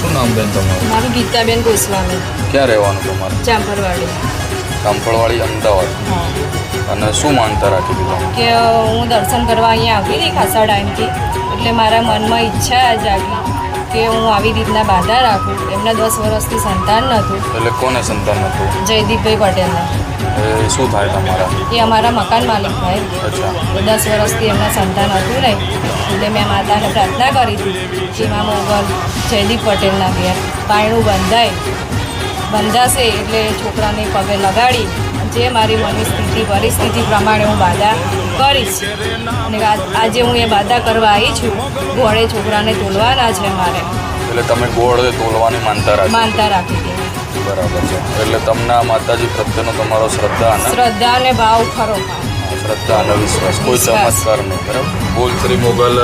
શું નામ બેન તમારું? મારું ગીતાબેન ગોસ્વામી, ક્યાં રહેવાનું તમારે? ચાંપરવાડી. કાંફળવાડી, અમદાવાદ. અને શું માનતા રાખી હતી તમે? કે હું દર્શન કરવા અહીંયા આવતી હતી ખાસા ટાઈમથી, એટલે મારા મનમાં ઈચ્છા જાગી કે હું આવી રીતના બાધા રાખું. એમને 10 વર્ષથી સંતાન નહોતું. એટલે કોને સંતાન હતું? જયદીપભાઈ પટેલને. એ શું થાય તમારા? એ અમારા મકાન માલિક ભાઈ. અચ્છા. 10 વર્ષથી એમના સંતાન હતું નહીં, એટલે મેં માતાને પ્રાર્થના કરી હતી કે મા મોગલ જયદીપ પટેલના ઘેર પાયણું બંધાશે એટલે છોકરાને પગે લગાડી જે મારી મનની પરિસ્થિતિ પ્રમાણે હું બાધા કરીશ. અને આજે હું એ બાધા કરવા આવી છું. ઘોડે છોકરાને તોલવાના છે મારે. એટલે તમે ગોળ તોલવાની માનતા રાખી હતી. બરાબર છે. એટલે તમને આ માતાજી પ્રત્યેનો તમારો શ્રદ્ધા અને ભાવ ખરો. શ્રદ્ધા અને વિશ્વાસ, કોઈ ચમત્કાર નહીં. બરાબર. બોલ શ્રી મોગલ.